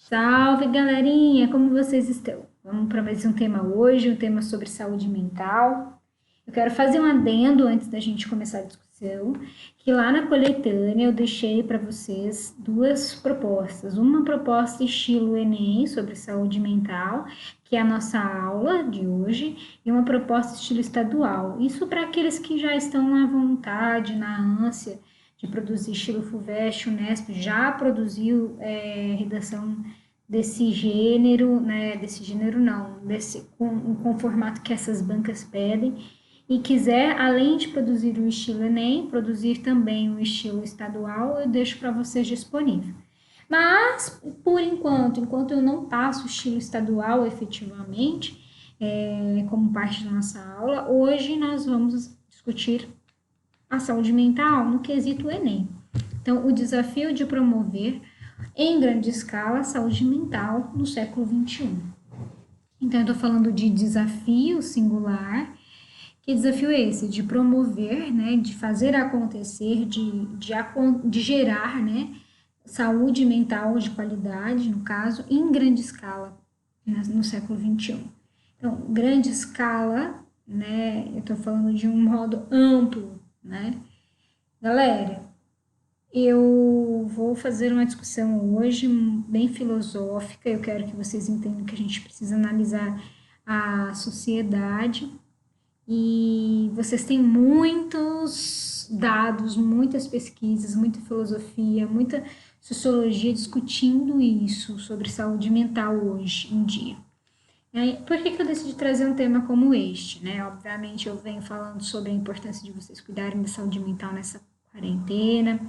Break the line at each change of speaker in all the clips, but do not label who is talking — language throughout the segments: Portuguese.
Salve, galerinha! Como vocês estão? Vamos para mais um tema hoje, um tema sobre saúde mental. Eu quero fazer um adendo antes da gente começar a discussão, que lá na coletânea eu deixei para vocês duas propostas. Uma proposta estilo Enem sobre saúde mental, que é a nossa aula de hoje, e uma proposta estilo estadual. Isso para aqueles que já estão na vontade, na ânsia de produzir estilo FUVEST, Unesp, já produziu redação desse gênero, né, desse gênero não, com o formato que essas bancas pedem, e quiser, além de produzir o estilo Enem, produzir também o estilo estadual, eu deixo para vocês disponível. Mas, por enquanto eu não passo o estilo estadual efetivamente, como parte da nossa aula, hoje nós vamos discutir a saúde mental no quesito Enem. Então, o desafio de promover em grande escala a saúde mental no século XXI. Então, eu estou falando de desafio singular. Que desafio é esse? De promover, né, de fazer acontecer, de gerar, né, saúde mental de qualidade, no caso, em grande escala, no século XXI. Então, grande escala, né, eu estou falando de um modo amplo, né? Galera, eu vou fazer uma discussão hoje bem filosófica. Eu quero que vocês entendam que a gente precisa analisar a sociedade e vocês têm muitos dados, muitas pesquisas, muita filosofia, muita sociologia discutindo isso sobre saúde mental hoje em dia. Por que eu decidi trazer um tema como este, né? Obviamente eu venho falando sobre a importância de vocês cuidarem da saúde mental nessa quarentena,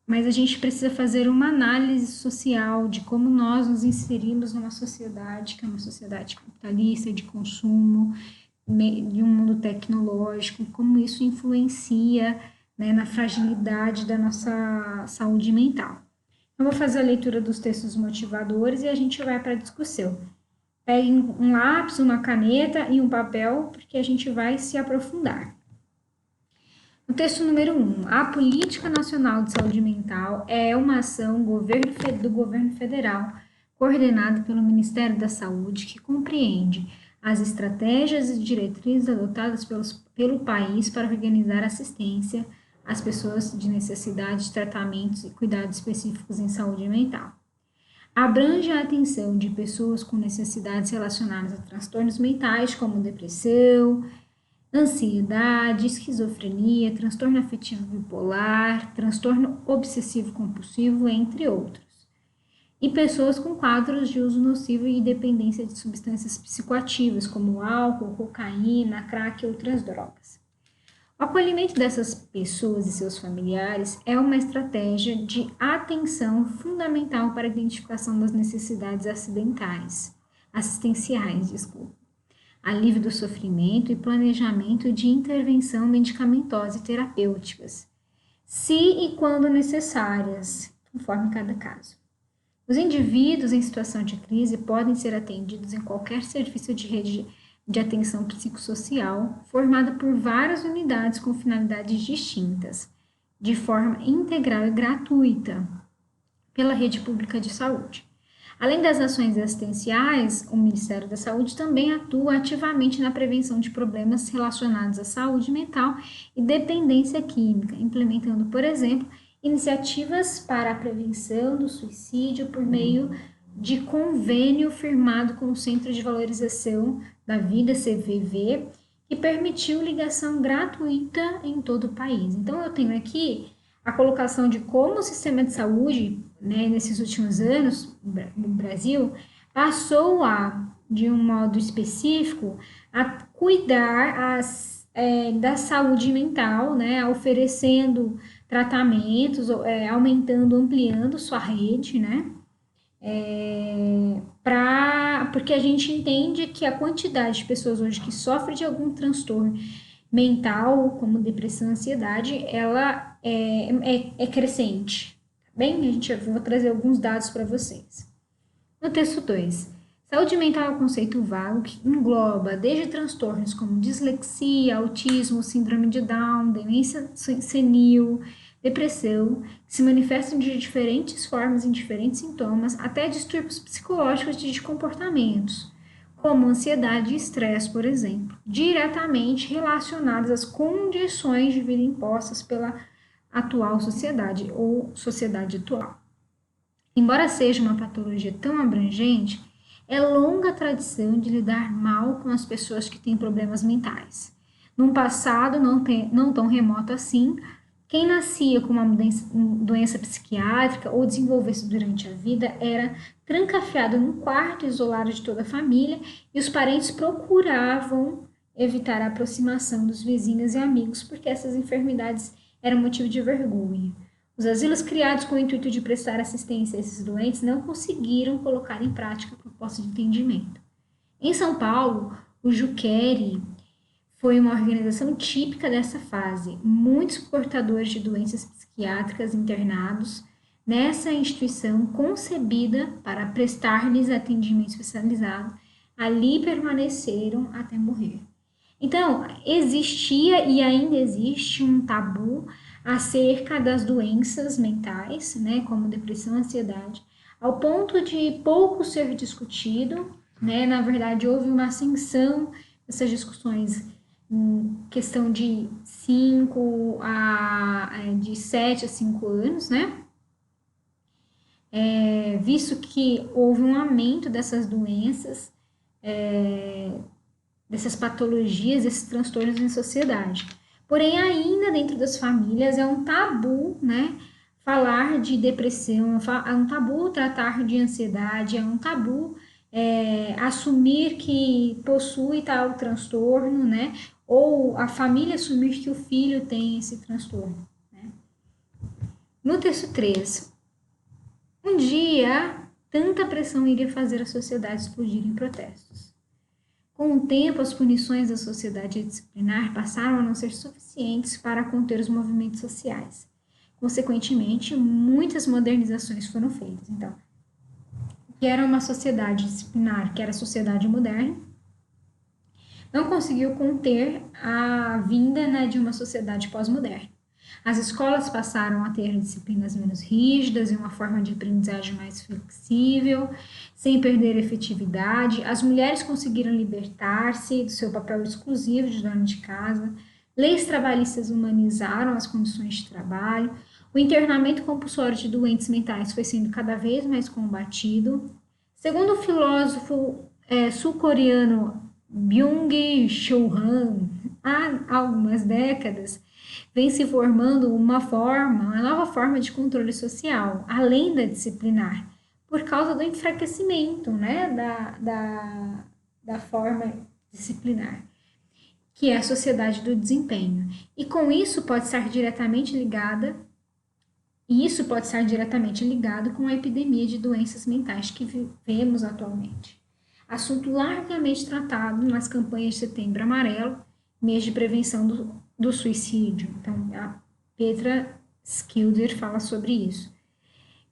mas a gente precisa fazer uma análise social de como nós nos inserimos numa sociedade que é uma sociedade capitalista, de consumo, de um mundo tecnológico, como isso influencia, né, na fragilidade da nossa saúde mental. Eu vou fazer a leitura dos textos motivadores e a gente vai para a discussão. Peguem um lápis, uma caneta e um papel, porque a gente vai se aprofundar. O texto número 1. A Política Nacional de Saúde Mental é uma ação do governo federal, coordenada pelo Ministério da Saúde, que compreende as estratégias e diretrizes adotadas pelo país para organizar assistência às pessoas de necessidade de tratamentos e cuidados específicos em saúde mental. Abrange a atenção de pessoas com necessidades relacionadas a transtornos mentais, como depressão, ansiedade, esquizofrenia, transtorno afetivo bipolar, transtorno obsessivo-compulsivo, entre outros. E pessoas com quadros de uso nocivo e dependência de substâncias psicoativas, como álcool, cocaína, crack e outras drogas. O acolhimento dessas pessoas e seus familiares é uma estratégia de atenção fundamental para a identificação das necessidades assistenciais, alívio do sofrimento e planejamento de intervenção medicamentosa e terapêuticas, se e quando necessárias, conforme cada caso. Os indivíduos em situação de crise podem ser atendidos em qualquer serviço de rede de atenção psicossocial, formada por várias unidades com finalidades distintas, de forma integral e gratuita, pela rede pública de saúde. Além das ações assistenciais, o Ministério da Saúde também atua ativamente na prevenção de problemas relacionados à saúde mental e dependência química, implementando, por exemplo, iniciativas para a prevenção do suicídio por meio de convênio firmado com o Centro de Valorização da Vida, CVV, que permitiu ligação gratuita em todo o país. Então, eu tenho aqui a colocação de como o sistema de saúde, né, nesses últimos anos, no Brasil, passou de um modo específico, a cuidar da saúde mental, né, oferecendo tratamentos, aumentando, ampliando sua rede, né, porque a gente entende que a quantidade de pessoas hoje que sofrem de algum transtorno mental, como depressão, ansiedade, ela é crescente. Bem, eu vou trazer alguns dados para vocês. No texto 2, saúde mental é um conceito vago que engloba desde transtornos como dislexia, autismo, síndrome de Down, demência senil, depressão, que se manifestam de diferentes formas em diferentes sintomas, até distúrbios psicológicos de comportamentos, como ansiedade e estresse, por exemplo, diretamente relacionados às condições de vida impostas pela atual sociedade ou sociedade atual. Embora seja uma patologia tão abrangente, é longa a tradição de lidar mal com as pessoas que têm problemas mentais. Num passado não tão remoto assim, quem nascia com uma doença psiquiátrica ou desenvolvesse durante a vida era trancafiado num quarto, isolado de toda a família, e os parentes procuravam evitar a aproximação dos vizinhos e amigos, porque essas enfermidades eram motivo de vergonha. Os asilos criados com o intuito de prestar assistência a esses doentes não conseguiram colocar em prática a proposta de atendimento. Em São Paulo, o Juqueri foi uma organização típica dessa fase. Muitos portadores de doenças psiquiátricas internados nessa instituição concebida para prestar-lhes atendimento especializado, ali permaneceram até morrer. Então, existia e ainda existe um tabu acerca das doenças mentais, né, como depressão, ansiedade, ao ponto de pouco ser discutido, né? Na verdade, houve uma ascensão dessas discussões em questão de 7 a 5 anos, né? Visto que houve um aumento dessas doenças, dessas patologias, desses transtornos em sociedade. Porém, ainda dentro das famílias é um tabu, né? Falar de depressão, é um tabu tratar de ansiedade, é um tabu assumir que possui tal transtorno, né? Ou a família assumir que o filho tem esse transtorno, né? No texto 3, um dia, tanta pressão iria fazer a sociedade explodir em protestos. Com o tempo, as punições da sociedade disciplinar passaram a não ser suficientes para conter os movimentos sociais. Consequentemente, muitas modernizações foram feitas. Então, que era uma sociedade disciplinar, que era a sociedade moderna, não conseguiu conter a vinda, né, de uma sociedade pós-moderna. As escolas passaram a ter disciplinas menos rígidas e uma forma de aprendizagem mais flexível, sem perder efetividade. As mulheres conseguiram libertar-se do seu papel exclusivo de dona de casa. Leis trabalhistas humanizaram as condições de trabalho. O internamento compulsório de doentes mentais foi sendo cada vez mais combatido. Segundo o filósofo sul-coreano Byung-Chul Han, há algumas décadas, vem se formando uma nova forma de controle social, além da disciplinar, por causa do enfraquecimento, né, da forma disciplinar, que é a sociedade do desempenho. E com isso pode estar diretamente ligado com a epidemia de doenças mentais que vivemos atualmente. Assunto largamente tratado nas campanhas de Setembro Amarelo, mês de prevenção do suicídio. Então, a Petra Schilder fala sobre isso.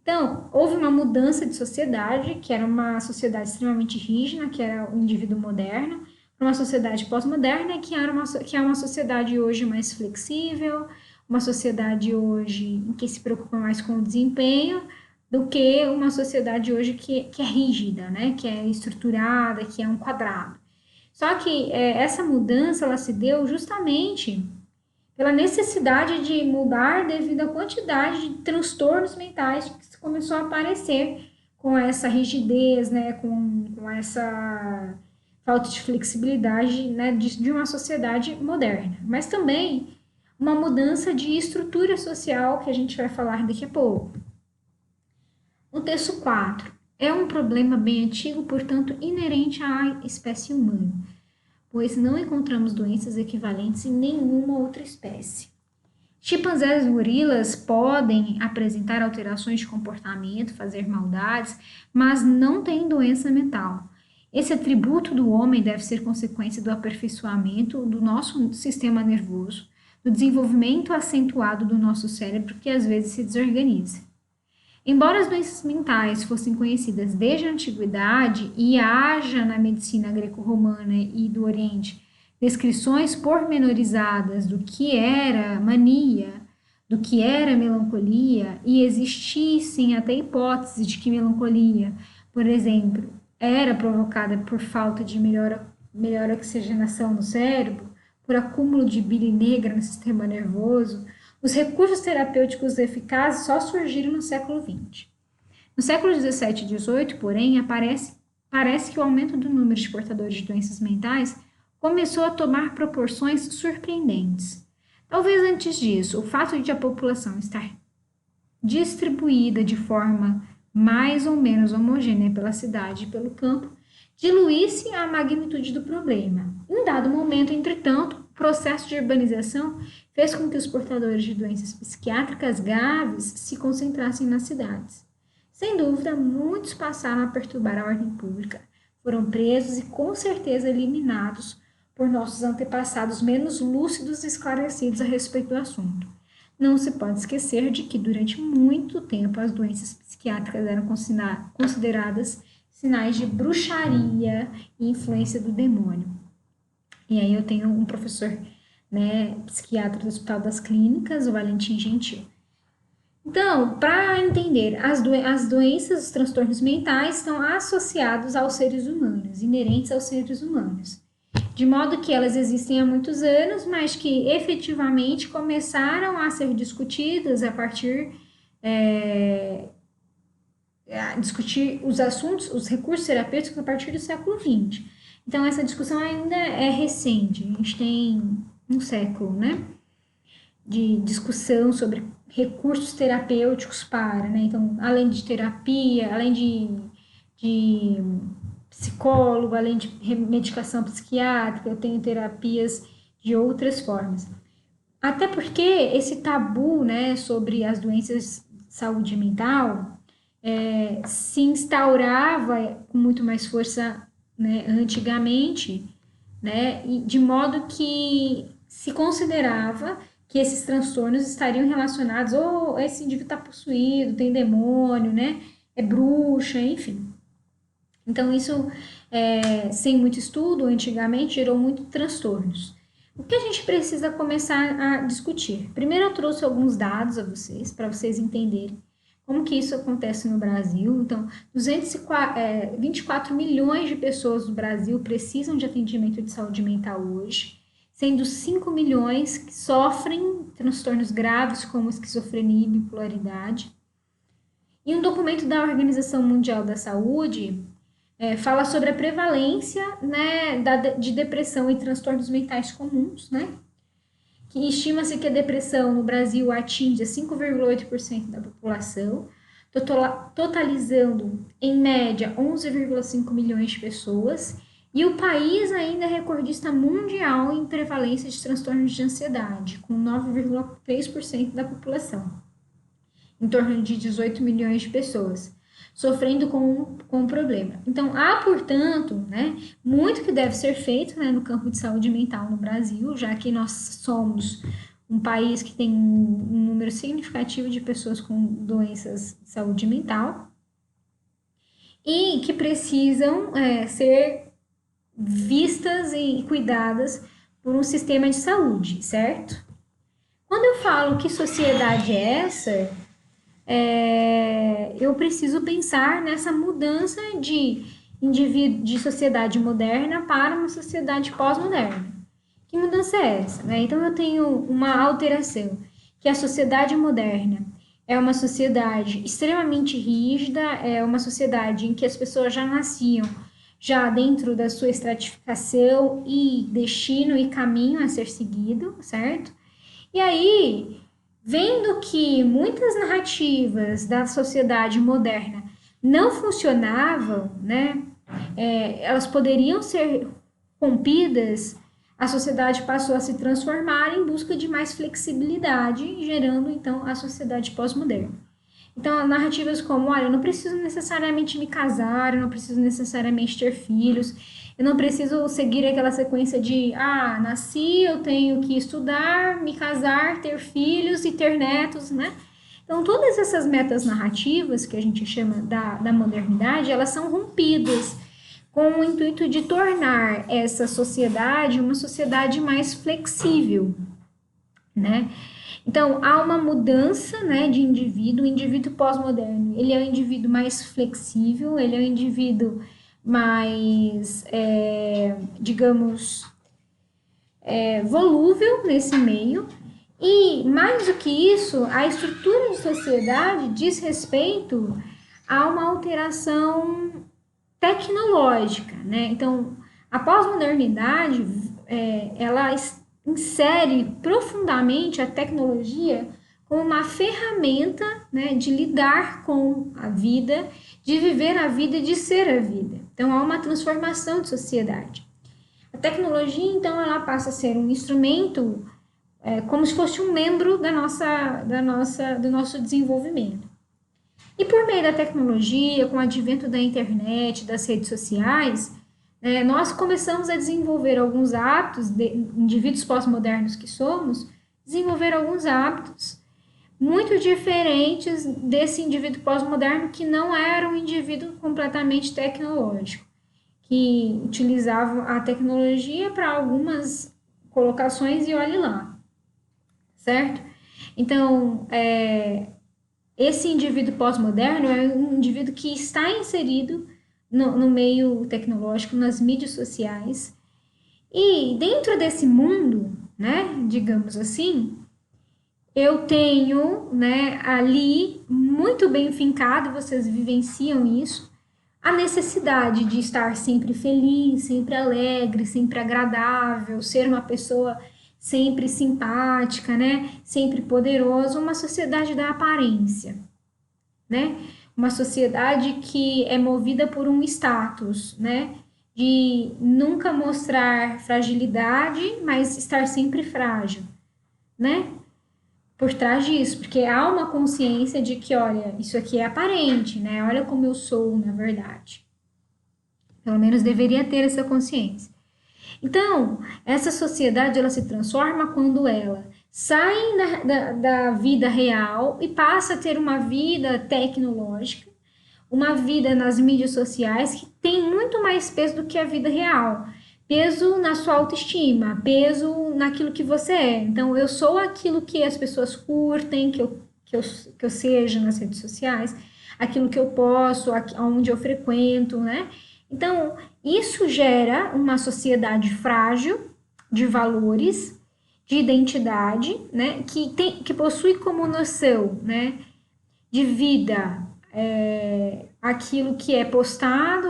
Então, houve uma mudança de sociedade, que era uma sociedade extremamente rígida, que era o indivíduo moderno, para uma sociedade pós-moderna, que é uma sociedade hoje mais flexível, uma sociedade hoje em que se preocupa mais com o desempenho, do que uma sociedade hoje que é rígida, né? Que é estruturada, que é um quadrado. Só que essa mudança ela se deu justamente pela necessidade de mudar devido à quantidade de transtornos mentais que começou a aparecer com essa rigidez, né? Com essa falta de flexibilidade, né? De uma sociedade moderna. Mas também uma mudança de estrutura social que a gente vai falar daqui a pouco. O texto 4 é um problema bem antigo, portanto, inerente à espécie humana, pois não encontramos doenças equivalentes em nenhuma outra espécie. Chimpanzés e gorilas podem apresentar alterações de comportamento, fazer maldades, mas não têm doença mental. Esse atributo do homem deve ser consequência do aperfeiçoamento do nosso sistema nervoso, do desenvolvimento acentuado do nosso cérebro, que às vezes se desorganiza. Embora as doenças mentais fossem conhecidas desde a antiguidade e haja na medicina greco-romana e do Oriente descrições pormenorizadas do que era mania, do que era melancolia e existissem até hipóteses de que melancolia, por exemplo, era provocada por falta de melhor oxigenação no cérebro, por acúmulo de bile negra no sistema nervoso, os recursos terapêuticos eficazes só surgiram no século XX. No século XVII e XVIII, porém, parece que o aumento do número de portadores de doenças mentais começou a tomar proporções surpreendentes. Talvez antes disso, o fato de a população estar distribuída de forma mais ou menos homogênea pela cidade e pelo campo diluísse a magnitude do problema. Em dado momento, entretanto, o processo de urbanização fez com que os portadores de doenças psiquiátricas graves se concentrassem nas cidades. Sem dúvida, muitos passaram a perturbar a ordem pública, foram presos e com certeza eliminados por nossos antepassados menos lúcidos e esclarecidos a respeito do assunto. Não se pode esquecer de que durante muito tempo as doenças psiquiátricas eram consideradas sinais de bruxaria e influência do demônio. E aí eu tenho um professor, psiquiatra do Hospital das Clínicas, o Valentim Gentil. Então, para entender, as doenças, os transtornos mentais estão associados aos seres humanos, inerentes aos seres humanos. De modo que elas existem há muitos anos, mas que efetivamente começaram a ser discutidas a partir discutir os assuntos, os recursos terapêuticos a partir do século XX. Então, essa discussão ainda é recente, a gente tem um século, de discussão sobre recursos terapêuticos para, então, além de terapia, além de psicólogo, além de medicação psiquiátrica, eu tenho terapias de outras formas. Até porque esse tabu, sobre as doenças de saúde mental se instaurava com muito mais força, antigamente, e de modo que se considerava que esses transtornos estariam relacionados, ou esse indivíduo está possuído, tem demônio, é bruxa, enfim. Então, isso, sem muito estudo, antigamente, gerou muitos transtornos. O que a gente precisa começar a discutir? Primeiro, eu trouxe alguns dados a vocês, para vocês entenderem como que isso acontece no Brasil. Então, 24 milhões de pessoas no Brasil precisam de atendimento de saúde mental hoje, sendo 5 milhões que sofrem transtornos graves como esquizofrenia e bipolaridade. E um documento da Organização Mundial da Saúde fala sobre a prevalência de depressão e transtornos mentais comuns, que estima-se que a depressão no Brasil atinge 5,8% da população, totalizando, em média, 11,5 milhões de pessoas, e o país ainda é recordista mundial em prevalência de transtornos de ansiedade, com 9,3% da população, em torno de 18 milhões de pessoas, sofrendo com o problema. Então, há, portanto, muito que deve ser feito no campo de saúde mental no Brasil, já que nós somos um país que tem um número significativo de pessoas com doenças de saúde mental e que precisam ser vistas e cuidadas por um sistema de saúde, certo? Quando eu falo que sociedade é essa, eu preciso pensar nessa mudança de sociedade moderna para uma sociedade pós-moderna. Que mudança é essa? Então, eu tenho uma alteração, que a sociedade moderna é uma sociedade extremamente rígida, é uma sociedade em que as pessoas já nasciam já dentro da sua estratificação e destino e caminho a ser seguido, certo? E aí, vendo que muitas narrativas da sociedade moderna não funcionavam, elas poderiam ser rompidas, a sociedade passou a se transformar em busca de mais flexibilidade, gerando, então, a sociedade pós-moderna. Então, narrativas como, olha, eu não preciso necessariamente me casar, eu não preciso necessariamente ter filhos, eu não preciso seguir aquela sequência de, nasci, eu tenho que estudar, me casar, ter filhos e ter netos, Então, todas essas metas narrativas que a gente chama da modernidade, elas são rompidas com o intuito de tornar essa sociedade uma sociedade mais flexível, Então, há uma mudança, né, de indivíduo. O indivíduo pós-moderno, ele é um indivíduo mais flexível, ele é um indivíduo mais, digamos, volúvel nesse meio. E, mais do que isso, a estrutura de sociedade diz respeito a uma alteração tecnológica, né? Então, a pós-modernidade, ela insere profundamente a tecnologia como uma ferramenta, né, de lidar com a vida, de viver a vida e de ser a vida. Então, há uma transformação de sociedade. A tecnologia, então, ela passa a ser um instrumento, como se fosse um membro do nosso desenvolvimento. E por meio da tecnologia, com o advento da internet, das redes sociais, nós começamos a desenvolver alguns hábitos, indivíduos pós-modernos que somos, desenvolver alguns hábitos muito diferentes desse indivíduo pós-moderno que não era um indivíduo completamente tecnológico, que utilizava a tecnologia para algumas colocações e olhe lá, certo? Então, esse indivíduo pós-moderno é um indivíduo que está inserido no meio tecnológico, nas mídias sociais, e dentro desse mundo, né, digamos assim, eu tenho, né, ali muito bem fincado, vocês vivenciam isso, a necessidade de estar sempre feliz, sempre alegre, sempre agradável, ser uma pessoa sempre simpática, né, sempre poderosa, uma sociedade da aparência, né? Uma sociedade que é movida por um status, né? De nunca mostrar fragilidade, mas estar sempre frágil, né? Por trás disso, porque há uma consciência de que, olha, isso aqui é aparente, né? Olha como eu sou, na verdade. Pelo menos deveria ter essa consciência. Então, essa sociedade, ela se transforma quando ela sai da vida real e passa a ter uma vida tecnológica, uma vida nas mídias sociais que tem muito mais peso do que a vida real. Peso na sua autoestima, peso naquilo que você é. Então, eu sou aquilo que as pessoas curtem, que eu seja nas redes sociais, aquilo que eu posso, onde eu frequento, né? Então, isso gera uma sociedade frágil de valores, de identidade, né? Que possui como noção, né, de vida, aquilo que é postado,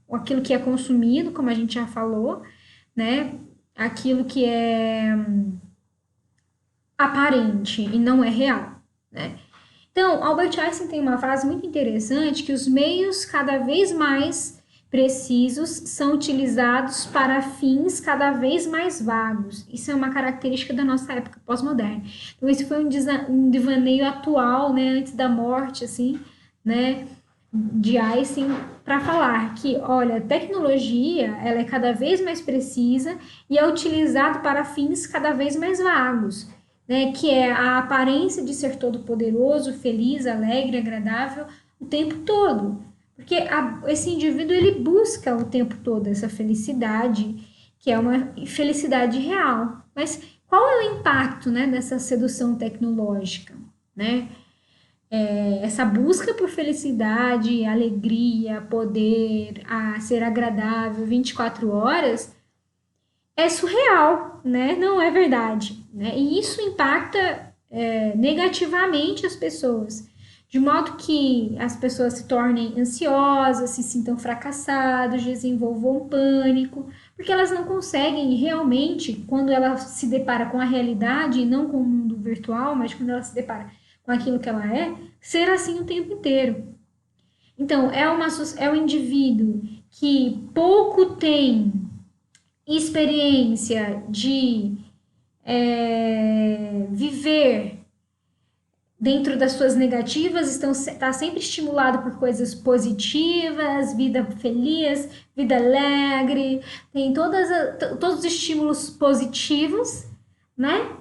aquilo que é consumido, como a gente já falou, né? Aquilo que é aparente e não é real, né? Então, Albert Einstein tem uma frase muito interessante que os meios cada vez mais precisos são utilizados para fins cada vez mais vagos. Isso é uma característica da nossa época pós-moderna. Então, esse foi um devaneio atual, né, antes da morte, assim, né, de Einstein, para falar que, olha, a tecnologia, ela é cada vez mais precisa e é utilizada para fins cada vez mais vagos, né, que é a aparência de ser todo poderoso, feliz, alegre, agradável o tempo todo. Porque esse indivíduo, ele busca o tempo todo essa felicidade, que é uma felicidade real. Mas qual é o impacto, né, dessa sedução tecnológica, né? Essa busca por felicidade, alegria, poder, a ser agradável 24 horas é surreal, né? Não é verdade, né? E isso impacta negativamente as pessoas, de modo que as pessoas se tornem ansiosas, se sintam fracassadas, desenvolvam pânico, porque elas não conseguem realmente, quando ela se depara com a realidade, e não com o mundo virtual, mas quando ela se depara com aquilo que ela é, ser assim o tempo inteiro. Então, é um indivíduo que pouco tem experiência de viver dentro das suas negativas, está sempre estimulado por coisas positivas, vida feliz, vida alegre, tem todos os estímulos positivos, né?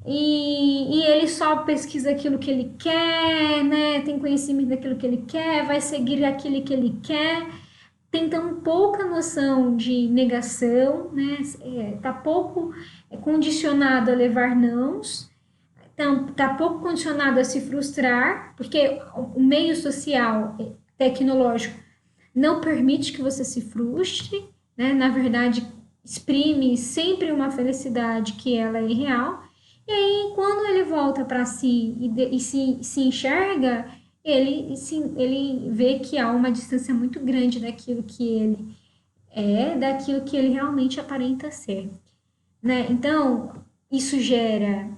E ele só pesquisa aquilo que ele quer, né? Tem conhecimento daquilo que ele quer, vai seguir aquilo que ele quer, tem tão pouca noção de negação, né? Tá pouco condicionado a levar nãos, está pouco condicionado a se frustrar, porque o meio social, tecnológico, não permite que você se frustre, né? Na verdade, exprime sempre uma felicidade que ela é irreal. E aí, quando ele volta para si e se enxerga, ele vê que há uma distância muito grande daquilo que ele daquilo que ele realmente aparenta ser, né? Então, isso gera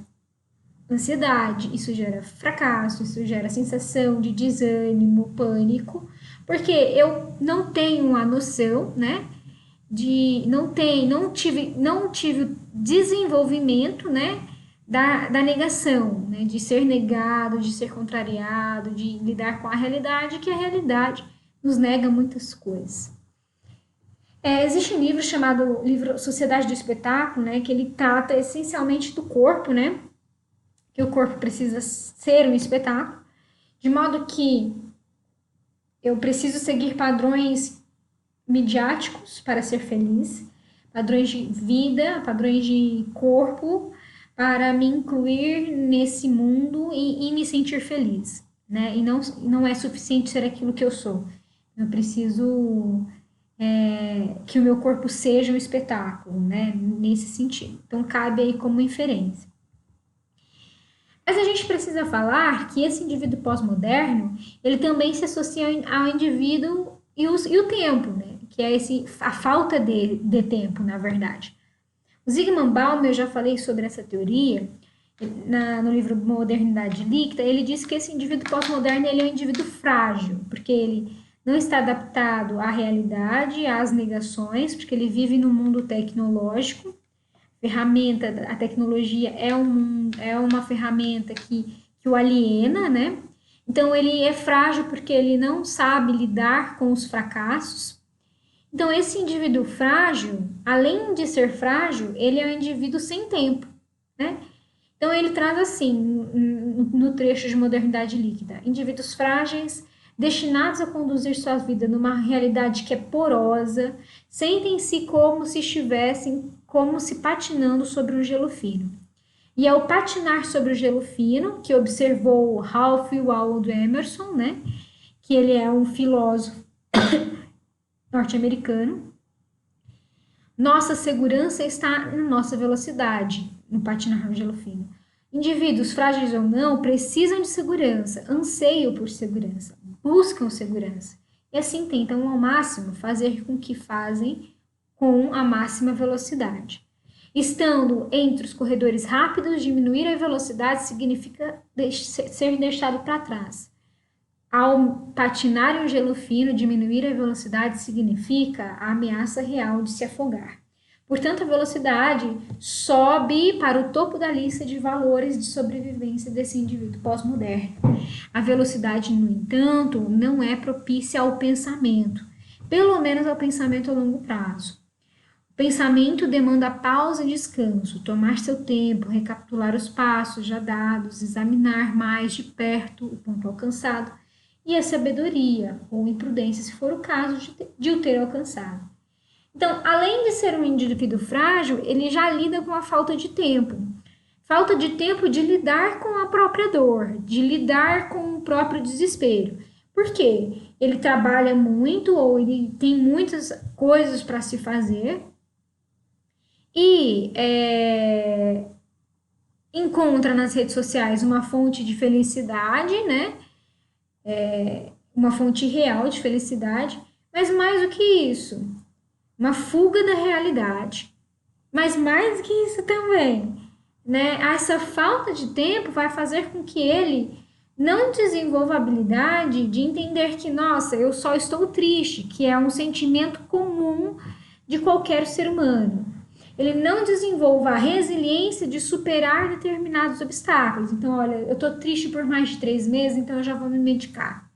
ansiedade, isso gera fracasso, isso gera sensação de desânimo, pânico, porque eu não tenho a noção, né, não tive o desenvolvimento, né, da negação, né, de ser negado, de ser contrariado, de lidar com a realidade, que a realidade nos nega muitas coisas. Existe um livro chamado livro Sociedade do Espetáculo, né, que ele trata essencialmente do corpo, né, que o corpo precisa ser um espetáculo, de modo que eu preciso seguir padrões midiáticos para ser feliz, padrões de vida, padrões de corpo, para me incluir nesse mundo e me sentir feliz, né? E não é suficiente ser aquilo que eu sou. Eu preciso que o meu corpo seja um espetáculo, né? Nesse sentido. Então, cabe aí como inferência. Mas a gente precisa falar que esse indivíduo pós-moderno, ele também se associa ao indivíduo e o tempo, né? Que é a falta de tempo, na verdade. O Zygmunt Bauman, eu já falei sobre essa teoria, no livro Modernidade Líquida, ele diz que esse indivíduo pós-moderno ele é um indivíduo frágil, porque ele não está adaptado à realidade, às negações, porque ele vive no mundo tecnológico. A tecnologia é uma ferramenta que o aliena, né? Então, ele é frágil porque ele não sabe lidar com os fracassos. Então, esse indivíduo frágil, além de ser frágil, ele é um indivíduo sem tempo, né? Então, ele traz assim, no trecho de Modernidade Líquida, indivíduos frágeis, destinados a conduzir sua vida numa realidade que é porosa, sentem-se como se estivessem como se patinando sobre um gelo fino. E ao patinar sobre o gelo fino, que observou Ralph Waldo Emerson, né, que ele é um filósofo norte-americano, nossa segurança está na nossa velocidade, no patinar no gelo fino. Indivíduos frágeis ou não precisam de segurança, anseiam por segurança, buscam segurança. E assim tentam ao máximo fazer com que fazem com a máxima velocidade. Estando entre os corredores rápidos, diminuir a velocidade significa ser deixado para trás. Ao patinar em um gelo fino, diminuir a velocidade significa a ameaça real de se afogar. Portanto, a velocidade sobe para o topo da lista de valores de sobrevivência desse indivíduo pós-moderno. A velocidade, no entanto, não é propícia ao pensamento, pelo menos ao pensamento a longo prazo. O pensamento demanda pausa e descanso, tomar seu tempo, recapitular os passos já dados, examinar mais de perto o ponto alcançado e a sabedoria ou imprudência, se for o caso de o ter alcançado. Então, além de ser um indivíduo frágil, ele já lida com a falta de tempo. Falta de tempo de lidar com a própria dor, de lidar com o próprio desespero. Por quê? Ele trabalha muito ou ele tem muitas coisas para se fazer e encontra nas redes sociais uma fonte de felicidade, né? Uma fonte real de felicidade, mas mais do que isso, uma fuga da realidade. Mas mais do que isso também, né? Essa falta de tempo vai fazer com que ele não desenvolva a habilidade de entender que, nossa, eu só estou triste, que é um sentimento comum de qualquer ser humano. Ele não desenvolva a resiliência de superar determinados obstáculos. Então, olha, eu tô triste por mais de 3 meses, então eu já vou me medicar.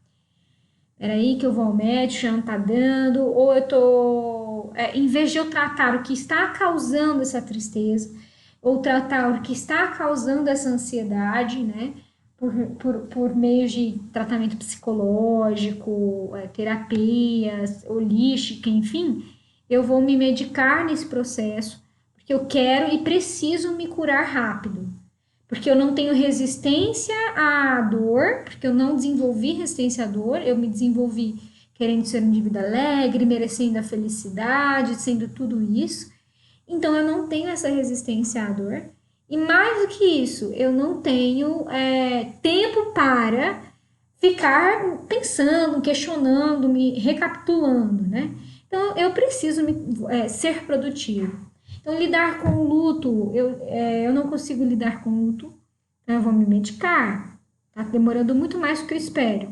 Peraí que eu vou ao médico, já não tá dando, ou eu tô... em vez de eu tratar o que está causando essa tristeza, ou tratar o que está causando essa ansiedade, né, por meio de tratamento psicológico, terapias, holística, enfim, eu vou me medicar nesse processo, porque eu quero e preciso me curar rápido. porque eu não tenho resistência à dor, porque eu não desenvolvi resistência à dor, eu me desenvolvi querendo ser um indivíduo alegre, merecendo a felicidade, sendo tudo isso. Então, eu não tenho essa resistência à dor. E mais do que isso, eu não tenho tempo para ficar pensando, questionando, me recapitulando, né? Então, eu preciso ser produtivo. Então, lidar com o luto, eu não consigo lidar com o luto, então eu vou me medicar. Tá demorando muito mais do que eu espero.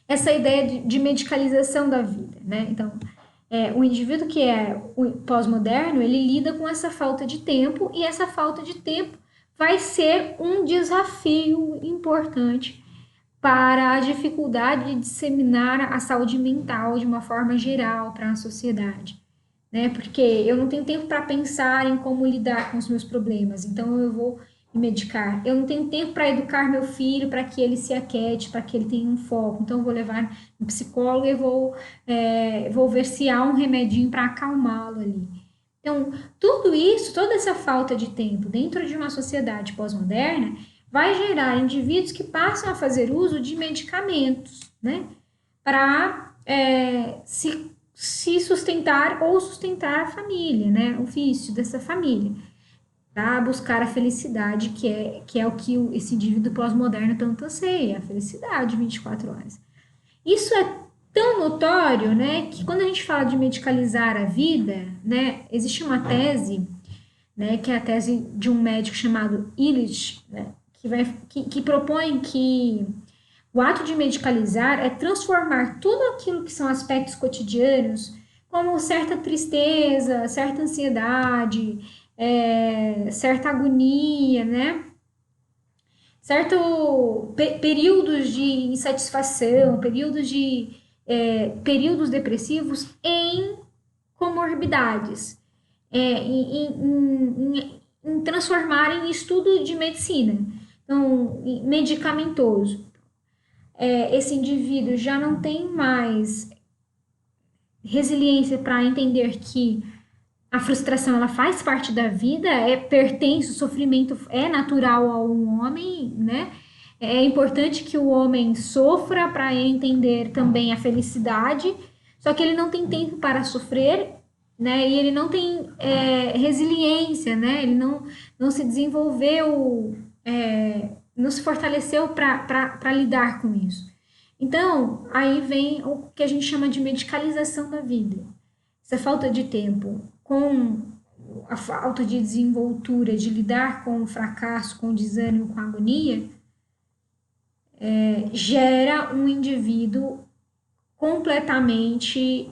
Essa ideia de medicalização da vida, né? Então, o indivíduo que é pós-moderno, ele lida com essa falta de tempo, e essa falta de tempo vai ser um desafio importante para a dificuldade de disseminar a saúde mental de uma forma geral para a sociedade, né? Porque eu não tenho tempo para pensar em como lidar com os meus problemas, então eu vou me medicar. Eu não tenho tempo para educar meu filho, para que ele se aquiete, para que ele tenha um foco, então eu vou levar um psicólogo e vou ver se há um remedinho para acalmá-lo ali. Então, tudo isso, toda essa falta de tempo dentro de uma sociedade pós-moderna vai gerar indivíduos que passam a fazer uso de medicamentos, né, para se sustentar ou sustentar a família, né, o vício dessa família, para buscar a felicidade, que é o que esse indivíduo pós-moderno tanto anseia, a felicidade 24 horas. Isso é tão notório, né, que quando a gente fala de medicalizar a vida, né, existe uma tese, né, que é a tese de um médico chamado Illich, né, que propõe que o ato de medicalizar é transformar tudo aquilo que são aspectos cotidianos, como certa tristeza, certa ansiedade, certa agonia, né? Períodos de insatisfação, períodos depressivos em comorbidades, em transformar em estudo de medicina, então, medicamentoso. Esse indivíduo já não tem mais resiliência para entender que a frustração ela faz parte da vida, pertence, o sofrimento é natural ao homem, né? É importante que o homem sofra para entender também a felicidade, só que ele não tem tempo para sofrer, né? E ele não tem resiliência, né? Ele não se desenvolveu, não se fortaleceu para lidar com isso. Então, aí vem o que a gente chama de medicalização da vida. Essa falta de tempo com a falta de desenvoltura, de lidar com o fracasso, com o desânimo, com a agonia, gera um indivíduo completamente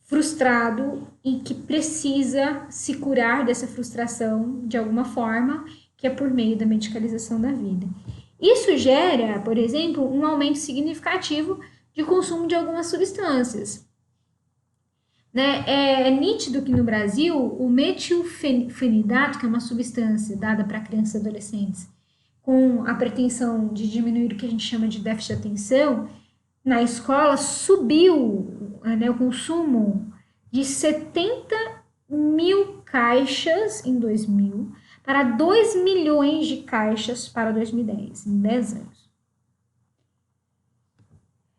frustrado e que precisa se curar dessa frustração de alguma forma, que é por meio da medicalização da vida. Isso gera, por exemplo, um aumento significativo de consumo de algumas substâncias. Né? É nítido que no Brasil o metilfenidato, que é uma substância dada para crianças e adolescentes com a pretensão de diminuir o que a gente chama de déficit de atenção, na escola subiu, né, o consumo de 70 mil caixas em 2000 para 2 milhões de caixas para 2010, em 10 anos.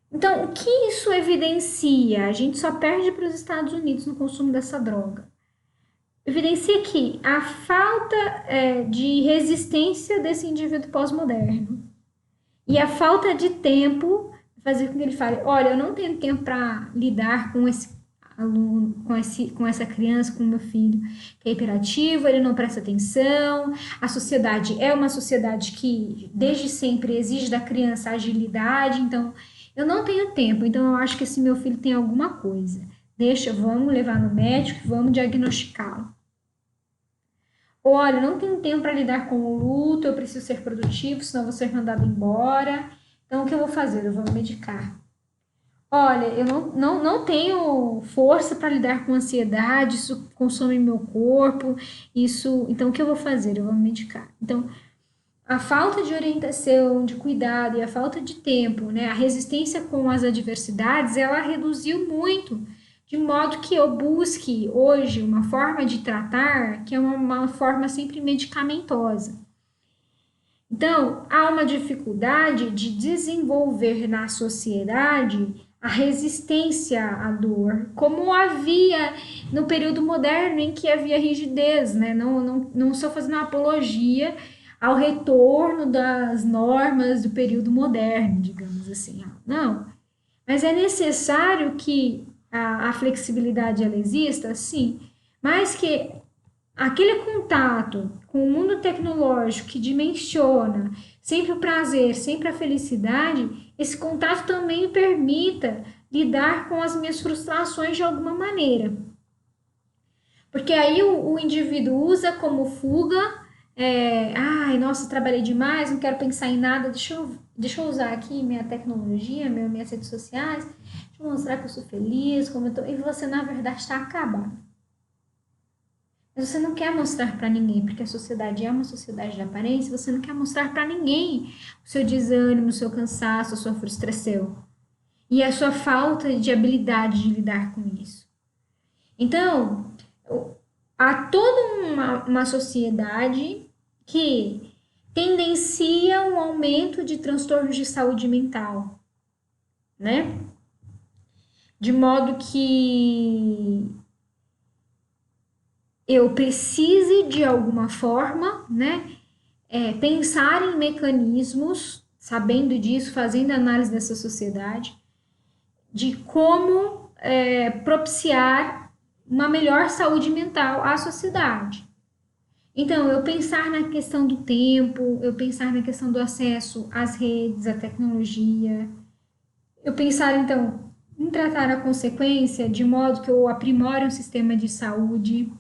Então, o que isso evidencia? A gente só perde para os Estados Unidos no consumo dessa droga. Evidencia que a falta de resistência desse indivíduo pós-moderno e a falta de tempo fazer com que ele fale, olha, eu não tenho tempo para lidar com esse aluno, com essa criança, com meu filho, que é hiperativo, ele não presta atenção, a sociedade é uma sociedade que desde sempre exige da criança agilidade, então eu não tenho tempo, então eu acho que esse meu filho tem alguma coisa. Vamos levar no médico, vamos diagnosticá-lo. Olha, eu não tenho tempo para lidar com o luto, eu preciso ser produtivo, senão vou ser mandado embora. Então, o que eu vou fazer? Eu vou me medicar. Olha, eu não tenho força para lidar com ansiedade, isso consome meu corpo, então o que eu vou fazer? Eu vou me medicar. Então, a falta de orientação, de cuidado e a falta de tempo, né, a resistência com as adversidades, ela reduziu muito de modo que eu busque hoje uma forma de tratar que é uma forma sempre medicamentosa. Então, há uma dificuldade de desenvolver na sociedade a resistência à dor, como havia no período moderno em que havia rigidez, né? Não estou fazendo uma apologia ao retorno das normas do período moderno, digamos assim. Não, mas é necessário que a flexibilidade ela exista, sim, mas que aquele contato com o mundo tecnológico que dimensiona sempre o prazer, sempre a felicidade, esse contato também me permita lidar com as minhas frustrações de alguma maneira. Porque aí o indivíduo usa como fuga, ai, nossa, trabalhei demais, não quero pensar em nada, deixa eu usar aqui minha tecnologia, minhas redes sociais, deixa eu mostrar que eu sou feliz, como eu tô, e você, na verdade, está acabado. Mas você não quer mostrar para ninguém, porque a sociedade é uma sociedade de aparência, você não quer mostrar para ninguém o seu desânimo, o seu cansaço, a sua frustração e a sua falta de habilidade de lidar com isso. Então, há toda uma sociedade que tendencia um aumento de transtornos de saúde mental, né? De modo que eu precise, de alguma forma, né, pensar em mecanismos, sabendo disso, fazendo análise dessa sociedade, de como propiciar uma melhor saúde mental à sociedade. Então, eu pensar na questão do tempo, eu pensar na questão do acesso às redes, à tecnologia, eu pensar, então, em tratar a consequência de modo que eu aprimore um sistema de saúde,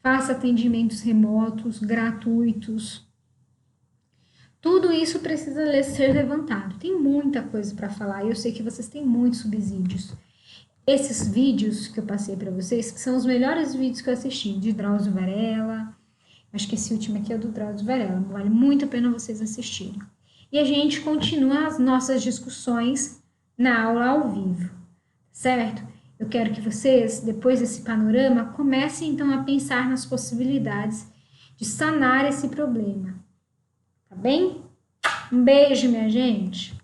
faça atendimentos remotos, gratuitos. Tudo isso precisa ser levantado. Tem muita coisa para falar e eu sei que vocês têm muitos subsídios. Esses vídeos que eu passei para vocês são os melhores vídeos que eu assisti, de Drauzio Varela. Acho que esse último aqui é do Drauzio Varela. Vale muito a pena vocês assistirem. E a gente continua as nossas discussões na aula ao vivo, certo? Eu quero que vocês, depois desse panorama, comecem então a pensar nas possibilidades de sanar esse problema. Tá bem? Um beijo, minha gente!